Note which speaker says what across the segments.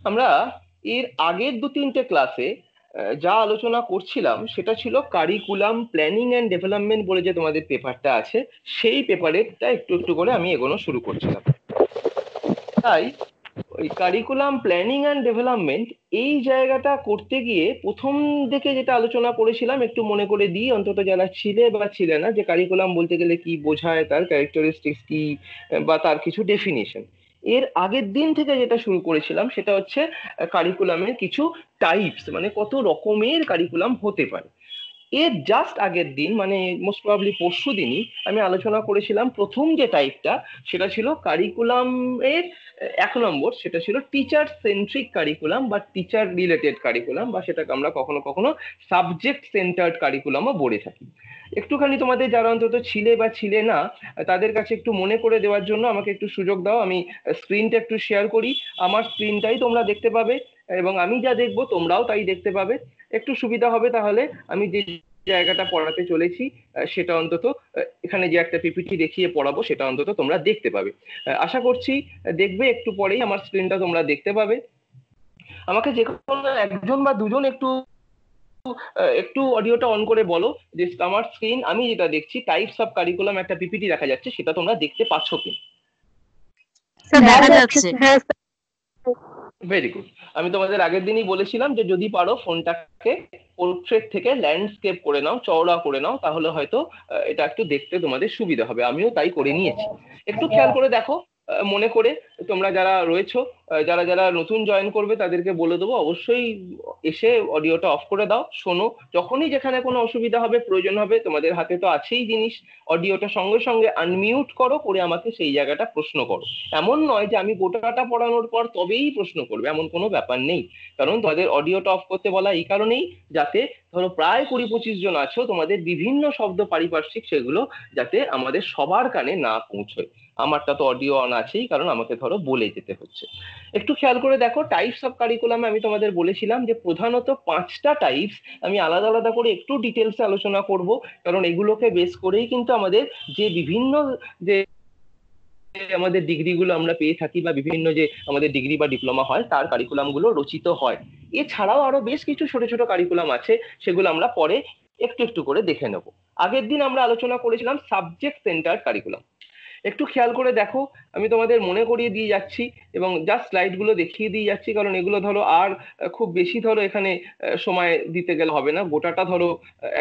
Speaker 1: আমরা এর আগের দু তিনটে ক্লাসে যা আলোচনা করছিলাম সেটা ছিল কারিকুলাম প্ল্যানিং অ্যান্ড ডেভেলপমেন্ট বলে যে তোমাদের পেপারটা আছে, সেই পেপারেরটা একটু একটু করে আমি এগোনো শুরু করছিলাম। তাই ওই কারিকুলাম প্ল্যানিং অ্যান্ড ডেভেলপমেন্ট এই জায়গাটা করতে গিয়ে প্রথম দিকে যেটা আলোচনা করেছিলাম একটু মনে করে দিই, অন্তত যারা ছিলে বা ছিলে না, যে কারিকুলাম বলতে গেলে কি বোঝায়, তার ক্যারেক্টারিস্টিক্স কি, বা তার কিছু ডেফিনিশন। এর আগের দিন থেকে যেটা শুরু করেছিলাম সেটা হচ্ছে কারিকুলামের কিছু টাইপস, মানে কত রকমের কারিকুলাম হতে পারে। এর জাস্ট আগের দিন, মানে মোস্ট প্রবাবলি পরশু দিনই, আমি আলোচনা করেছিলাম প্রথম যে টাইপটা, সেটা ছিল কারিকুলাম এর 1 নম্বর, সেটা ছিল টিচার সেন্ট্রিক কারিকুলাম বা টিচার রিলেটেড কারিকুলাম, বা সেটাকে আমরা কখনো কখনো সাবজেক্ট সেন্টার্ড কারিকুলামও বলে থাকি। একটুখানি তোমাদের যারা অন্তত ছিলে বা ছিলে না, তাদের কাছে একটু মনে করে দেওয়ার জন্য আমাকে একটু সুযোগ দাও, আমি স্ক্রিনটা একটু শেয়ার করি। আমার স্ক্রিনটাই তোমরা দেখতে পাবে এবং আমি যা দেখবো তোমরাও তাই দেখতে পাবে। একটু সুবিধা হবে তাহলে। আমি যে জায়গাটা পড়াতে চলেছি সেটা অন্তত এখানে যে একটা পিপিটি দেখিয়ে পড়াবো সেটা অন্তত তোমরা দেখতে পাবে। আশা করছি দেখবে একটু পরেই আমার স্ক্রিনটা তোমরা দেখতে পাবে। আমাকে যে কোনো একজন বা দুজন একটু একটু অডিওটা অন করে বলো যে আমার স্ক্রিন, আমি যেটা দেখছি টাইপস অফ কারিকুলাম একটা পিপিটি দেখা যাচ্ছে, সেটা তোমরা দেখতে পাচ্ছ কি?
Speaker 2: স্যার
Speaker 3: দেখা
Speaker 2: দেখা
Speaker 3: যাচ্ছে।
Speaker 2: যাচ্ছে, হ্যাঁ স্যার।
Speaker 1: Very good. আমি তোমাদের আগের দিনই বলেছিলাম যে যদি পারো ফোনটাকে পোর্ট্রেট থেকে ল্যান্ডস্কেপ করে নাও, চওড়া করে নাও, তাহলে হয়তো এটা একটু দেখতে তোমাদের সুবিধা হবে। আমিও তাই করে নিয়েছি। একটু খেয়াল করে দেখো, মনে করে। তোমরা যারা রয়েছো, যারা যারা নতুন জয়েন করবে তাদেরকে বলে দেবো অবশ্যই এসে অডিওটা অফ করে দাও, শোনো। যখনই যেখানে কোনো অসুবিধা হবে, প্রয়োজন হবে, তোমাদের হাতে তো আছেই জিনিস, অডিওটা সঙ্গে সঙ্গে আনমিউট করো, করে আমাকে সেই জায়গাটা প্রশ্ন করো। এমন নয় যে আমি গোটাটা পড়ানোর পর তবেই প্রশ্ন করবে, এমন কোনো ব্যাপার নেই। কারণ তোমাদের অডিওটা অফ করতে বলা এই কারণেই, যাতে ধরো প্রায় 20-25 জন আছো, তোমাদের বিভিন্ন শব্দ পারিপার্শ্বিক সেগুলো যাতে আমাদের সবার কানে না পৌঁছয়। আমারটা তো অডিও অন আছেই, কারণ আমাকে ধরো বলে যেতে হচ্ছে। একটু খেয়াল করে দেখো, টাইপস অফ কারিকুলামে আমি তোমাদের বলেছিলাম যে প্রধানত 5টা টাইপস। আমি আলাদা আলাদা করে একটু ডিটেলসে আলোচনা করব, কারণ এগুলোকে বেস করেই কিন্তু আমাদের যে বিভিন্ন যে আমাদের ডিগ্রিগুলো আমরা পেয়ে থাকি, বা বিভিন্ন যে আমাদের ডিগ্রি বা ডিপ্লোমা হয় তার কারিকুলাম গুলো রচিত হয়। এছাড়াও আরো বেশ কিছু ছোট ছোট কারিকুলাম আছে, সেগুলো আমরা পরে একটু একটু করে দেখে নেব। আগের দিন আমরা আলোচনা করেছিলাম সাবজেক্ট সেন্টার কারিকুলাম। একটু খেয়াল করে দেখো, আমি তোমাদের মনে করিয়ে দিয়ে যাচ্ছি এবং জাস্ট স্লাইড গুলো দেখিয়ে দিয়ে যাচ্ছি, কারণ এগুলো ধরো আর খুব বেশি ধরো এখানে সময় দিতে গেলে হবে না, গোটাটা ধরো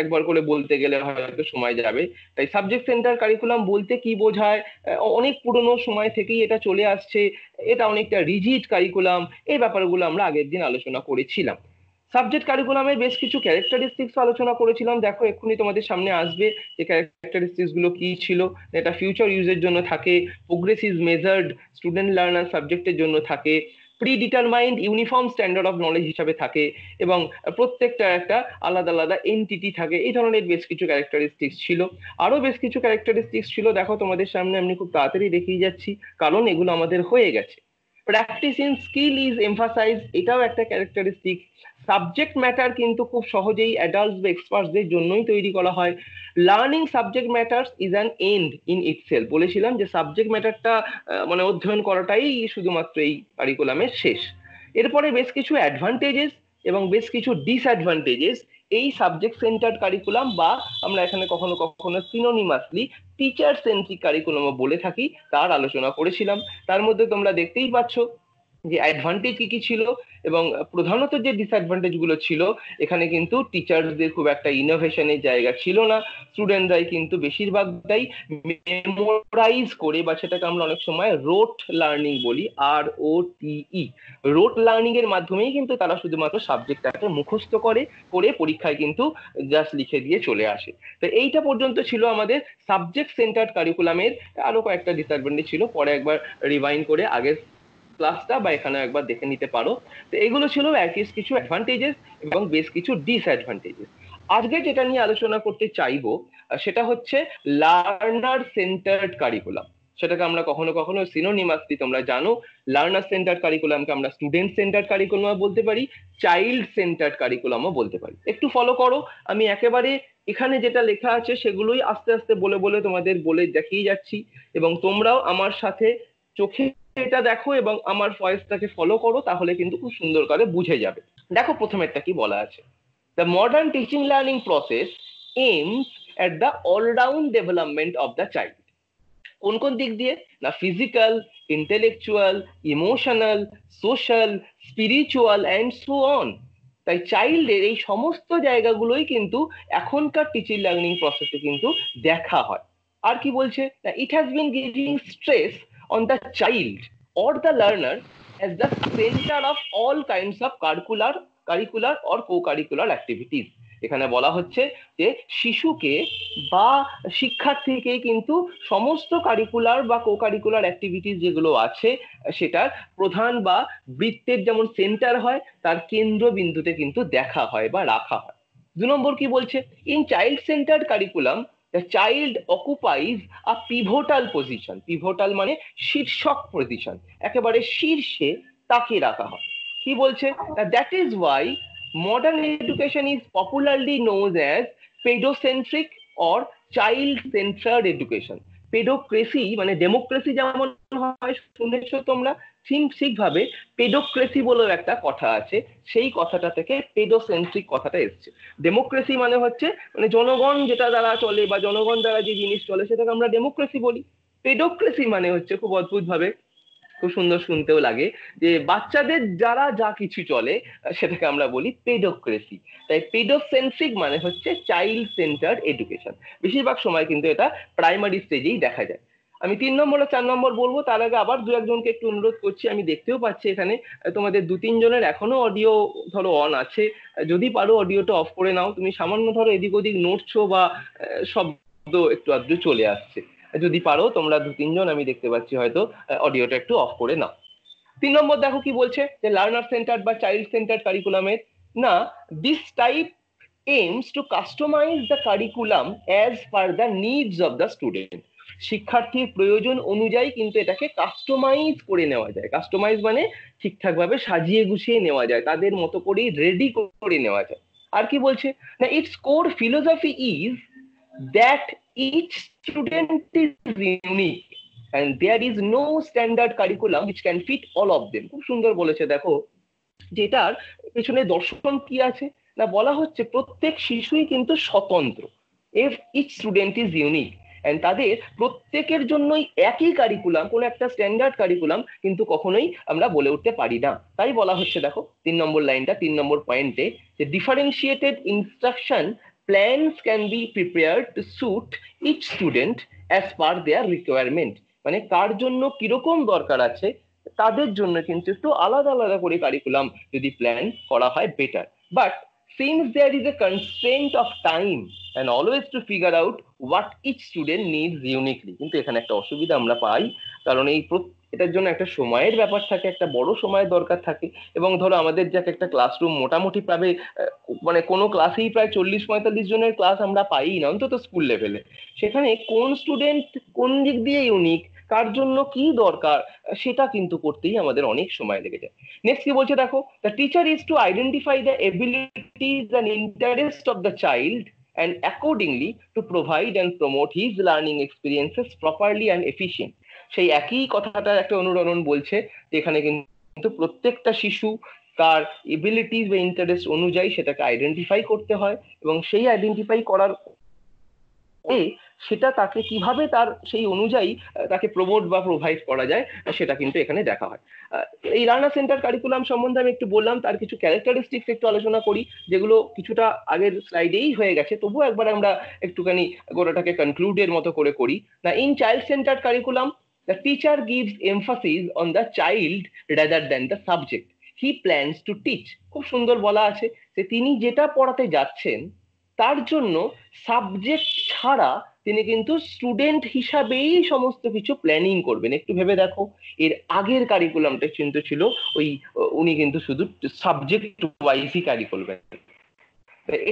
Speaker 1: একবার করে বলতে গেলে হয়তো সময় যাবে। তাই সাবজেক্ট সেন্টার কারিকুলাম বলতে কি বোঝায়, অনেক পুরনো সময় থেকেই এটা চলে আসছে, এটা অনেকটা রিজিড কারিকুলাম, এই ব্যাপারগুলো আমরা আগের দিন আলোচনা করেছিলাম। সাবজেক্ট কারিকুলামের বেশ কিছু ক্যারেক্টারিস্টিক্স আলোচনা করেছিলাম, দেখো এক্ষুনি তোমাদের সামনে আসবে যে ক্যারেক্টারিস্টিক্স গুলো কি ছিল। এটা ফিউচার ইউজের জন্য থাকে, progress is measured, student learner সাবজেক্টের জন্য থাকে, pre determined uniform standard of knowledge হিসাবে থাকে, এবং প্রত্যেকটা একটা আলাদা আলাদা এন্টিটি থাকে। এই ধরনের বেশ কিছু ক্যারেক্টারিস্টিক্স ছিল। আরো বেশ কিছু ক্যারেক্টারিস্টিক্স ছিল, দেখো তোমাদের সামনে আমি খুব তাড়াতাড়ি দেখিয়ে যাচ্ছি, কারণ এগুলো আমাদের হয়ে গেছে। Practice in skill is emphasise, এটাও একটা ক্যারেক্টারিস্টিক। সাবজেক্ট ম্যাটার কিন্তু খুব সহজেই অ্যাডাল্ট বা এক্সপার্টসদের জন্যই তৈরি করা হয়। Learning subject matters is an end in itself, বলেছিলাম যে সাবজেক্ট ম্যাটারটা মানে অধ্যয়ন করাটাই শুধুমাত্র এই কারিকুলামের শেষ। এরপরে বেশ কিছু অ্যাডভান্টেজেস এবং বেশ কিছু ডিসঅ্যাডভান্টেজেস এই সাবজেক্ট সেন্টার্ড কারিকুলাম, বা আমরা এখানে কখনো কখনো সিনোনিমাসলি টিচার সেন্ট্রিক কারিকুলামও বলে থাকি, তার আলোচনা করেছিলাম। তার মধ্যে তোমরা দেখতেই পাচ্ছ যে অ্যাডভান্টেজ কি কি ছিল, এবং প্রধানত যে ডিসঅ্যাডভান্টেজ গুলো ছিল, এখানে কিন্তু টিচারদের খুব একটা ইনোভেশনের জায়গা ছিল না। স্টুডেন্টরাই কিন্তু বেশিরভাগটাই মেমোরাইজ করে, বা সেটাকে আমরা অনেক সময় রোট লার্নিং বলি, ROTE, রোট লার্নিং এর মাধ্যমেই কিন্তু তারা শুধুমাত্র সাবজেক্টটাকে মুখস্থ করে, করে পরীক্ষায় কিন্তু জাস্ট লিখে দিয়ে চলে আসে। তো এইটা পর্যন্ত ছিল আমাদের সাবজেক্ট সেন্টার্ড কারিকুলামের। আরো কয়েকটা ডিসঅ্যাডভান্টেজ ছিল, পরে একবার রিভাইন্ড করে আগের ক্লাসটা বা এখানে একবার দেখে নিতে পারো। তো এগুলো ছিল কিছু অ্যাডভান্টেজেস এবং বেশ কিছু ডিসঅ্যাডভান্টেজেস। আজকে যেটা নিয়ে আলোচনা করতে চাইবো সেটা হচ্ছে লার্নার সেন্টার্ড কারিকুলাম। সেটাকে আমরা কখনো কখনো সিনোনিমাসলি, তোমরা জানো, লার্নার সেন্টার্ড কারিকুলামকে আমরা স্টুডেন্ট সেন্টার্ড কারিকুলাম বলতে পারি, চাইল্ড সেন্টার্ড কারিকুলামও বলতে পারি। একটু ফলো করো, আমি একেবারে এখানে যেটা লেখা আছে সেগুলোই আস্তে আস্তে বলে বলে তোমাদের বলে দেখিয়ে যাচ্ছি, এবং তোমরাও আমার সাথে চোখে এটা দেখো এবং আমার ভয়েসটাকে ফলো করো, তাহলে কিন্তু খুব সুন্দর করে বুঝে যাবে। দেখো প্রথমেরটা কি বলা আছে। The modern teaching learning process aims at the all round development of the child. কোন কোন দিক দিয়ে না? Physical, intellectual, emotional, social, spiritual and so on. তাই চাইল্ডের এই সমস্ত জায়গাগুলোই কিন্তু এখনকার টিচিং লার্নিং প্রসেসে কিন্তু দেখা হয়। আর কি বলছে না, it has been giving stress on the child or the learner as the center of all kinds of curricular or co-curricular activities। এখানে বলা হচ্ছে যে শিশুকে বা শিক্ষার্থীকে কিন্তু সমস্ত কারিকুলার বা কো কারিকুলার অ্যাক্টিভিটিস যেগুলো আছে সেটার প্রধান বা বৃত্তের যেমন সেন্টার হয়, তার কেন্দ্রবিন্দুতে কিন্তু দেখা হয় বা রাখা হয়। 2 নম্বর কি বলছে, in child centred curriculum the child occupies a pivotal position। pivotal মানে শীর্ষক পজিশন, একেবারে শীর্ষে তাকে রাখা হয়। কি বলছে, that is why modern education is popularly known as pedocentric or child centered education। পেডোক্রেসি মানে ডেমোক্রেসি যেমন হয় শুনেছো তোমরা, ঠিকভাবে পেডোক্রেসি বলেও একটা কথা আছে, সেই কথাটা থেকে পেডোসেন্ট্রিক কথাটা এসছে। ডেমোক্রেসি মানে হচ্ছে মানে জনগণ যেটা দ্বারা চলে বা জনগণ দ্বারা যে জিনিস চলে সেটাকে আমরা ডেমোক্রেসি বলি। পেডোক্রেসি মানে হচ্ছে খুব অদ্ভুত ভাবে, খুব সুন্দর শুনতেও লাগে, যে বাচ্চাদের যারা যা কিছু চলে সেটাকে আমরা বলি পেডোক্রেসি। তাই পেডোসেন্ট্রিক মানে হচ্ছে চাইল্ড সেন্টার্ড এডুকেশন। বেশিরভাগ সময় কিন্তু এটা প্রাইমারি স্টেজেই দেখা যায়। আমি 3 নম্বর আর 4 নম্বর বলবো, তার আগে আবার 2-1 জনকে একটু অনুরোধ করছি। আমি দেখতেও পাচ্ছি এখানে তোমাদের 2-3 জনের এখনো অডিও ধরো অন আছে, যদি পারো অডিওটা অফ করে নাও। তুমি সামান্য ধরো এদিক ওদিক নড়ছো বা শব্দ একটু আধটু চলে আসছে, যদি পারো তোমরা 2-3 জন, আমি দেখতে পাচ্ছি হয়তো অডিওটা একটু অফ করে নাও। 3 নম্বর দেখো কি বলছে, যে লার্নার সেন্টার বা চাইল্ড সেন্টার কারিকুলামের না, this type aims to customize the curriculum as per the needs of the student। শিক্ষার্থীর প্রয়োজন অনুযায়ী কিন্তু এটাকে কাস্টমাইজ করে নেওয়া যায়। কাস্টমাইজ মানে ঠিকঠাক ভাবে সাজিয়ে গুছিয়ে নেওয়া যায়, তাদের মতো করেই রেডি করে নেওয়া যায়। আর কি বলছে না, its core philosophy is that each student is unique and there is no standard curriculum which can fit all of them। খুব সুন্দর বলেছে। দেখো যেটার পেছনে দর্শন কি আছে না, বলা হচ্ছে প্রত্যেক শিশুই কিন্তু স্বতন্ত্র, each student is unique, and তাদের প্রত্যেকের জন্যই একই কারিকুলাম, কোন একটা স্ট্যান্ডার্ড কারিকুলাম কিন্তু কখনোই আমরা বলে উঠতে পারি না। তাই বলা হচ্ছে দেখো 3 নম্বর লাইনটা, 3 নম্বর পয়েন্টে, যে differentiated instruction plans can be prepared to suit each student as per their requirement. মানে কার জন্য কিরকম দরকার আছে তাদের জন্য কিন্তু একটু আলাদা আলাদা করে কারিকুলাম যদি প্ল্যান করা হয় better. But since there is a constraint of time and always to figure out what each student needs uniquely, কিন্তু এখানে একটা অসুবিধা আমরা পাই, কারণ এই এটার জন্য একটা সময়ের ব্যাপার থাকে, একটা বড় সময়ের দরকার থাকে। এবং ধরো আমাদের যাকে একটা ক্লাসরুম মোটামুটি পাবে, মানে কোনো ক্লাসেই প্রায় 40-45 জনের ক্লাস আমরা পাই না অন্তত স্কুল লেভেলে। সেখানে কোন স্টুডেন্ট কোন দিক দিয়ে ইউনিক, কার জন্য কি দরকার, সেটা কিন্তু করতেই আমাদের অনেক সময় লেগে যায়। নেক্সট কি বলছে দেখো, the teacher is to identify the abilities and interest of the child and accordingly to provide and promote his learning experiences properly and efficient। সেই একই কথাটার একটা অনুরণন বলছে, যেখানে কিন্তু প্রত্যেকটা শিশু তার এবিলিটিজ বা ইন্টারেস্ট অনুযায়ী সেটাকে আইডেন্টিফাই করতে হয়, এবং সেই আইডেন্টিফাই করার সেটা তাকে কিভাবে তার সেই অনুযায়ী তাকে প্রমোট বা প্রোভাইড করা যায় সেটা কিন্তু এখানে দেখা হয়। এই লার্নার সেন্টার কারিকুলাম সম্বন্ধে আমি একটু বললাম, তার কিছু ক্যারেক্টারিস্টিক্স একটু আলোচনা করি, যেগুলো কিছুটা আগের স্লাইডেই হয়ে গেছে, তবুও একবার আমরা একটুখানি গোটাটাকে কনক্লুডের মতো করে করি। না, in child centre curriculum the teacher gives emphasis on the child rather than the subject he plans to teach। খুব সুন্দর বলা আছে যে তিনি যেটা পড়াতে যাচ্ছেন তার জন্য সাবজেক্ট ছাড়া তিনি কিন্তু স্টুডেন্ট হিসাবেই সমস্ত কিছু প্ল্যানিং করবেন। একটু ভেবে দেখো, এর আগের কারিকুলামটা কিন্তু ছিল ওই উনি কিন্তু শুধু সাবজেক্ট ওয়াইজই ক্যারি করবেন,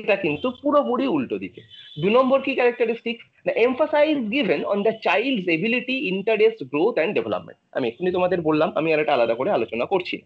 Speaker 1: এটা কিন্তু পুরোপুরি উল্টো দিকে। 2 নম্বর কি characteristics, emphasise given on the child's ability, interest, growth and development. আমি এক্ষুনি তোমাদের বললাম, আমি আর একটা আলাদা করে আলোচনা করছি।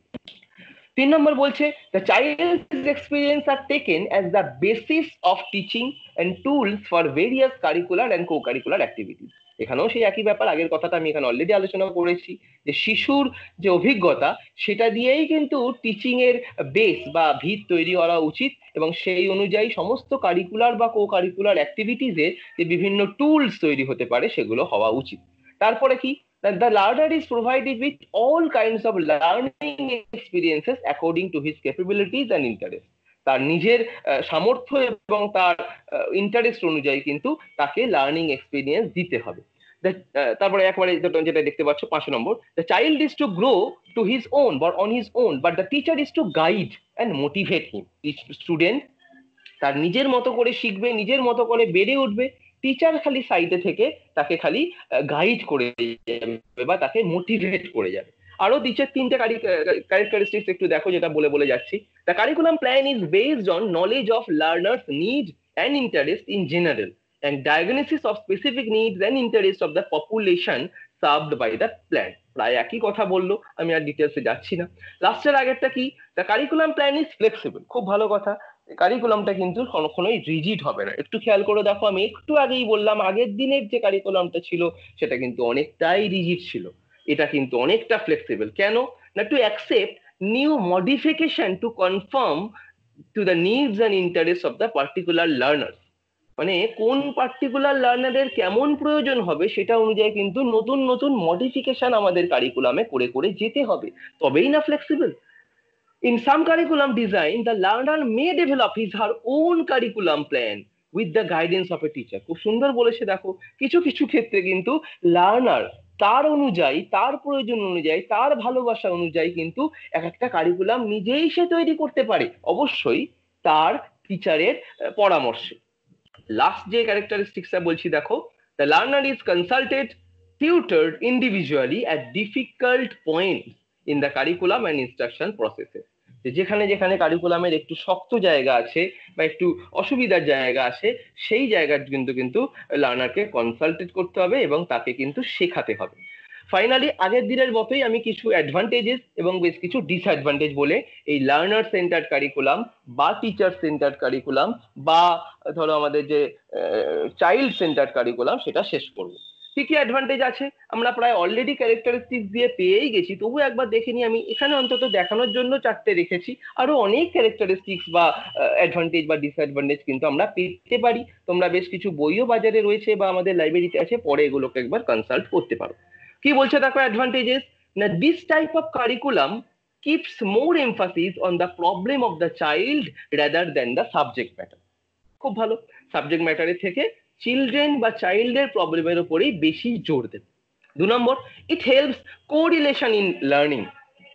Speaker 1: 3 নম্বর বলছে, the child's experience are taken as the basis of teaching and tools for various curricular and co-curricular activities। এখানেও সেই একই ব্যাপার, আগের কথাটা আমি এখানে অলরেডি আলোচনা করেছি, যে শিশুর যে অভিজ্ঞতা সেটা দিয়েই কিন্তু টিচিং এর বেস বা ভিত তৈরি করা উচিত, এবং সেই অনুযায়ী সমস্ত কারিকুলার বা কো কারিকুলার অ্যাক্টিভিটিসের যে বিভিন্ন টুলস তৈরি হতে পারে সেগুলো হওয়া উচিত। তারপরে কি, that the learner is provided with all kinds of learning experiences according to his capabilities and interests। তার নিজের সামর্থ্য এবং তার ইন্টারেস্ট অনুযায়ী কিন্তু তাকে লার্নিং এক্সপিরিয়েন্স দিতে হবে। তারপরে একবারে যেটা দেখতে পাচ্ছ 5 নম্বর, the child is to grow to his own or on his own but the teacher is to guide and motivate him। Student তার নিজের মতো করে শিখবে, নিজের মতো করে বেড়ে উঠবে, টিচার খালি সাইডে থেকে তাকে খালি গাইড করে যাবে বা তাকে মোটিভেট করে যাবে। আরো টিচার তিনটে ক্যারেক্টারিস্টিক্স একটু দেখো, যেটা বলে বলে যাচ্ছি। The curriculum plan is based on knowledge of learners need and interest in general and diagnosis of specific needs and interests of the population served by the plan। প্রায় একই কথা বললো, আমি আর ডিটেলসে যাচ্ছি না। লাস্টের আগেরটা কি, the curriculum plan is flexible. খুব ভালো কথা, কারিকুলামটা কিন্তু কখনোই রিজিড হবে না। একটু খেয়াল করে দেখো, আমি একটু আগেই বললাম আগের দিনের যে কারিকুলামটা ছিল সেটা কিন্তু অনেকটাই রিজিড ছিল, এটা কিন্তু অনেকটা ফ্লেক্সিবল। কেন না, to accept new modification to confirm to the needs and interest of the particular learner. মানে কোন পার্টিকুলার লার্নারের কেমন প্রয়োজন হবে সেটা অনুযায়ী কিন্তু নতুন নতুন মডিফিকেশন আমাদের কারিকুলামে করে করে যেতে হবে, তবেই না flexible. In some curriculum design, the learner may develop his her own curriculum plan with the guidance of a teacher। খুব সুন্দর বলেছে দেখো, কিছু কিছু ক্ষেত্রে কিন্তু লার্নার তার অনুযায়ী, তার প্রয়োজন অনুযায়ী, তার ভালোবাসা অনুযায়ী কিন্তু এক একটা কারিকুলাম নিজেই সে তৈরি করতে পারে, অবশ্যই তার টিচারের পরামর্শে। লাস্ট যে ক্যারেক্টারিস্টিক্সটা বলছি দেখো, the learner is consulted tutored individually at difficult points in the curriculum and instruction processes। যেখানে যেখানে কারিকুলামের একটু শক্ত জায়গা আছে বা একটু অসুবিধার জায়গা আছে, সেই জায়গার কিন্তু কিন্তু লার্নারকে কনসাল্টেড করতে হবে এবং তাকে কিন্তু শেখাতে হবে। ফাইনালি আগের দিনের মতোই আমি কিছু অ্যাডভান্টেজেস এবং বেশ কিছু ডিসঅ্যাডভান্টেজ বলে এই লার্নার সেন্টার্ড কারিকুলাম বা টিচার সেন্টার্ড কারিকুলাম বা ধরো আমাদের যে চাইল্ড সেন্টার্ড কারিকুলাম সেটা শেষ করবো। কি কি অ্যাডভান্টেজ আছে আমরা প্রায় অলরেডি ক্যারেক্টারিস্টিক্স দিয়ে পেয়েই গেছি, তবু একবার দেখে নি। আমি এখানে অন্তত দেখানোর জন্য 4টে রেখেছি, আরো অনেক ক্যারেক্টারিস্টিক্স বা অ্যাডভান্টেজ বা ডিসঅ্যাডভান্টেজ কিন্তু আমরা পেতে পারি। তোমরা বেশ কিছু বইও বাজারে রয়েছে বা আমাদের লাইব্রেরিতে আছে, পরে এগুলোকে একবার কনসাল্ট করতে পারো। কি বলছে দেখো অ্যাডভান্টেজেস, না this type of curriculum keeps more emphasis on the problem of the child rather than the subject matter। খুব ভালো, সাবজেক্ট ম্যাটারের থেকে চিলড্রেন বা চাইল্ডের প্রবলেমের উপরেই বেশি জোর দেবে। 2 নম্বর, it helps correlation in learning.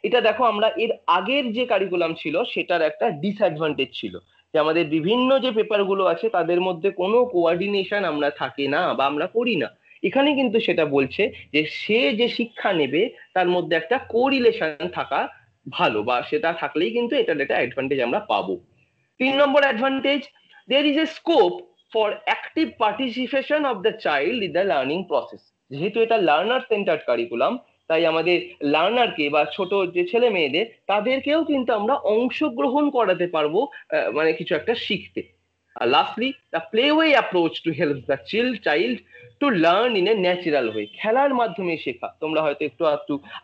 Speaker 1: এটা দেখো আমরা এর আগের যে কারিকুলাম ছিল সেটার একটা ডিসঅ্যাডভান্টেজ ছিল, যে আমাদের বিভিন্ন যে পেপারগুলো আছে তাদের মধ্যে কোনো কোঅর্ডিনেশন আমরা থাকে না বা আমরা করি না। এখানে কিন্তু সেটা বলছে যে সে যে শিক্ষা নেবে তার মধ্যে একটা কোরিলেশন থাকা ভালো, বা সেটা থাকলেই কিন্তু এটার একটা অ্যাডভান্টেজ আমরা পাবো। 3 নম্বর advantage, there is a scope for active participation of the child in the learning process। যেহেতু এটা লার্নার সেন্টার্ড কারিকুলাম, তাই আমাদের লার্নারকে বা ছোট যে ছেলে মেয়েদের তাদেরকেও কিন্তু আমরা অংশগ্রহণ করাতে পারবো মানে কিছু একটা শিখতে। আর lastly, the playway approach to help the child to learn in a natural way. খেলার মাধ্যমে শেখা, তোমরা হয়তো একটু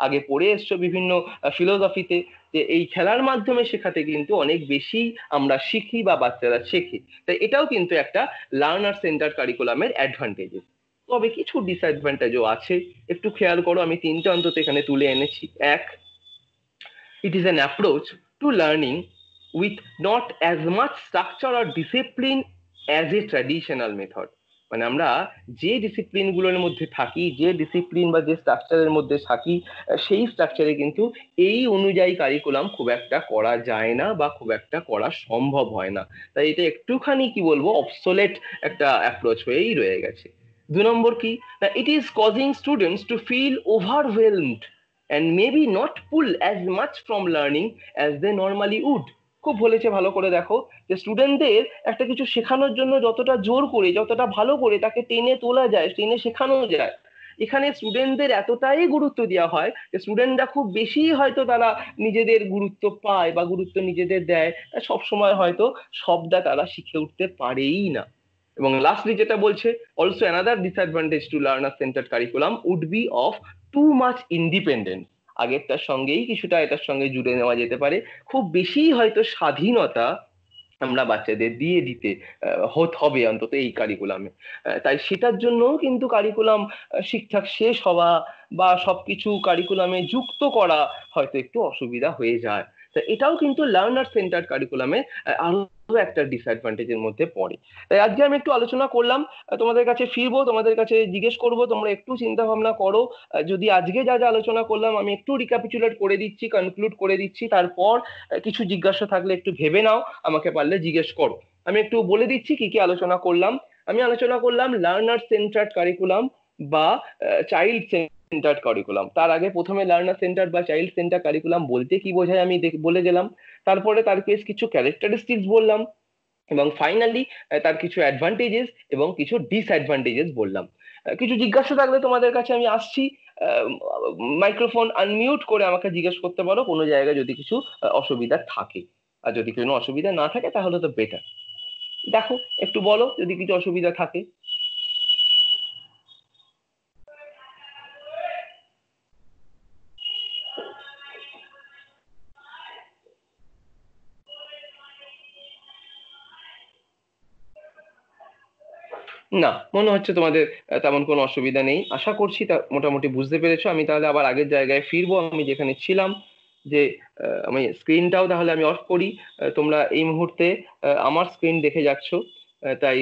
Speaker 1: আগে পড়ে এসছো বিভিন্ন ফিলোসফিতে, যে এই খেলার মাধ্যমে শেখাতে কিন্তু অনেক বেশি আমরা শিখি বা বাচ্চারা শেখে। তাই এটাও কিন্তু একটা লার্নার সেন্টার কারিকুলামের অ্যাডভান্টেজেস। তবে কিছু ডিসঅ্যাডভান্টেজও আছে, একটু খেয়াল করো, আমি 3টে অন্তত এখানে তুলে এনেছি। এক, it is an approach to learning with not as much structure or discipline as a traditional method। মানে আমরা যে ডিসিপ্লিন গুলোর মধ্যে থাকি, যে ডিসিপ্লিন বা যে স্ট্রাকচারের মধ্যে থাকি, সেই স্ট্রাকচারে কিন্তু এই অনুযায়ী কারিকুলাম খুব একটা করা যায় না বা খুব একটা করা সম্ভব হয় না। তাই এটা একটুখানি কি বলবো অবসোলেট একটা অ্যাপ্রোচ হয়েই রয়ে গেছে। 2 নম্বর কি, it is causing students to feel overwhelmed and maybe not pull as much from learning as they normally would। খুব বলেছে, ভালো করে দেখো, যে স্টুডেন্টদের একটা কিছু শেখানোর জন্য যতটা জোর করে, যতটা ভালো করে তাকে টেনে তোলা যায়, টেনে শেখানো যায়, এখানে স্টুডেন্টদের এতটাই গুরুত্ব দেওয়া হয় যে স্টুডেন্টরা খুব বেশি হয়তো তারা নিজেদের গুরুত্ব পায় বা গুরুত্ব নিজেদের দেয়, সব সময় হয়তো সবটা তারা শিখে উঠতে পারেই না। এবং লাস্টলি যেটা বলছে, also another disadvantage to learner centred curriculum would be of too much independence. আগেরটার সঙ্গেই কিছুটা এটার সঙ্গে জুড়ে নেওয়া যেতে পারে। খুব বেশি হয়তো স্বাধীনতা আমরা বাচ্চাদের দিয়ে দিতে হবে অন্তত এই কারিকুলামে। তাই সেটার জন্য কিন্তু কারিকুলাম ঠিকঠাক শেষ হওয়া বা সবকিছু কারিকুলামে যুক্ত করা হয়তো একটু অসুবিধা হয়ে যায়। তা এটাও কিন্তু লার্নার সেন্টার কারিকুলামে আরো একটা ডিসঅ্যাডভান্টেজের মধ্যে পড়ে। তাই আজকে আমি একটু আলোচনা করলাম, তোমাদের কাছে ফিরবো, তোমাদের কাছে জিজ্ঞেস করব, তোমরা একটু চিন্তা ভাবনা করো। যদি আজকে যা যা আলোচনা করলাম আমি একটু রিক্যাপিচুলেট করে দিচ্ছি, কনক্লুড করে দিচ্ছি, তারপর কিছু জিজ্ঞাসা থাকলে একটু ভেবে নাও, আমাকে পারলে জিজ্ঞেস করো। আমি একটু বলে দিচ্ছি কি কি আলোচনা করলাম। আমি আলোচনা করলাম লার্নার সেন্টার্ড কারিকুলাম বা চাইল্ড সেন্টার্ড কারিকুলাম। তার আগে প্রথমে লার্নার সেন্টার বা চাইল্ড সেন্টার কারিকুলাম বলতে কি বোঝায় আমি বলে গেলাম। তারপরে তার বেশ কিছু ক্যারেক্টারিস্টিক্স বললাম, এবং ফাইনালি তার কিছু অ্যাডভান্টেজেস এবং কিছু ডিসঅ্যাডভান্টেজেস বললাম। কিছু জিজ্ঞাসা থাকলে তোমাদের কাছে আমি আসছি, মাইক্রোফোন আনমিউট করে আমাকে জিজ্ঞেস করতে পারো কোনো জায়গায় যদি কিছু অসুবিধা থাকে। আর যদি কোনো অসুবিধা না থাকে তাহলে তো বেটার। দেখো, একটু বলো যদি কিছু অসুবিধা থাকে। না, মনে হচ্ছে তোমাদের তেমন কোনো অসুবিধা নেই। আশা করছি তা মোটামুটি বুঝতে পেরেছো। আমি তাহলে আবার আগের জায়গায় ফিরবো, আমি যেখানে ছিলাম। যে আমি স্ক্রিনটাও তাহলে আমি অফ করি। তোমরা এই মুহূর্তে আমার স্ক্রিন দেখে যাচ্ছ। তাই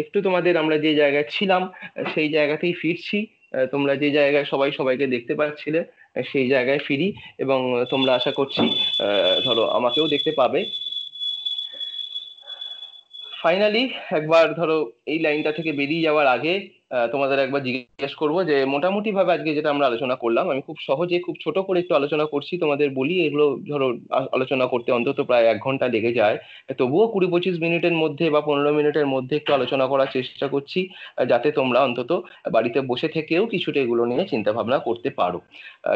Speaker 1: একটু তোমাদের আমরা যে জায়গায় ছিলাম সেই জায়গাতেই ফিরছি। তোমরা যে জায়গায় সবাই সবাইকে দেখতে পাচ্ছিলে সেই জায়গায় ফিরি। এবং তোমরা আশা করছি ধরো আমাকেও দেখতে পাবে। ফাইনালি একবার ধরো এই লাইনটা থেকে বেরিয়ে যাওয়ার আগে তোমাদের একবার জিজ্ঞেস করবো যে মোটামুটি ভাবে আজকে যেটা আমরা আলোচনা করলাম, আমি খুব সহজে খুব ছোট করে একটু আলোচনা করছি, তোমাদের বলি এগুলো ধরো আলোচনা করতে অন্তত প্রায় 1 ঘন্টা লেগে যায়। তবুও 20-25 মিনিটের মধ্যে বা 15 মিনিটের মধ্যে একটু আলোচনা করার চেষ্টা করছি, যাতে তোমরা অন্তত বাড়িতে বসে থেকেও কিছুটা এগুলো নিয়ে চিন্তা ভাবনা করতে পারো।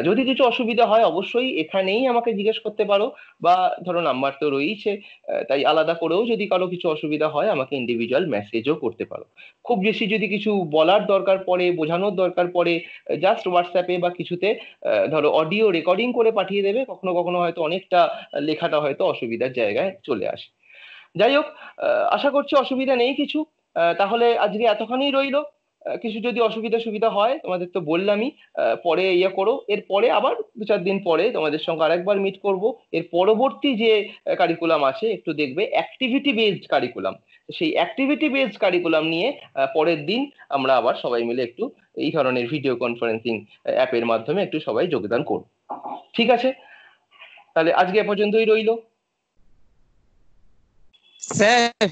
Speaker 1: যদি কিছু অসুবিধা হয় অবশ্যই এখানেই আমাকে জিজ্ঞেস করতে পারো, বা ধরো নাম্বার তো রয়েছে, তাই আলাদা করেও যদি কারো কিছু অসুবিধা হয় আমাকে ইন্ডিভিজুয়াল মেসেজও করতে পারো। খুব বেশি যদি কিছু বলার দরকার পড়ে, বোঝানোর দরকার পড়ে, জাস্ট হোয়াটসঅ্যাপে বা কিছুতে ধরো অডিও রেকর্ডিং করে পাঠিয়ে দেবে। কখনো কখনো হয়তো অনেকটা লেখাটা হয়তো অসুবিধার জায়গায় চলে আসে। যাই হোক, আশা করছি অসুবিধা নেই কিছু। তাহলে আজকে এতখানি রইলো। কিছু যদি অসুবিধা সুবিধা হয় তোমাদের তো বললামই, পরে ইয়ে করো। এরপরে আবার 2-4 দিন পরে তোমাদের সঙ্গে আরেকবার মিট করব। এর পরবর্তী যে কারিকুলাম আছে একটু দেখবে অ্যাক্টিভিটি বেসড কারিকুলাম। সেই অ্যাক্টিভিটি বেসড কারিকুলাম নিয়ে পরের দিন আমরা আবার সবাই মিলে একটু এই ধরনের ভিডিও কনফারেন্সিং অ্যাপের মাধ্যমে একটু সবাই যোগদান করব। ঠিক আছে, তাহলে আজকে এ পর্যন্তই রইলো।
Speaker 3: স্যার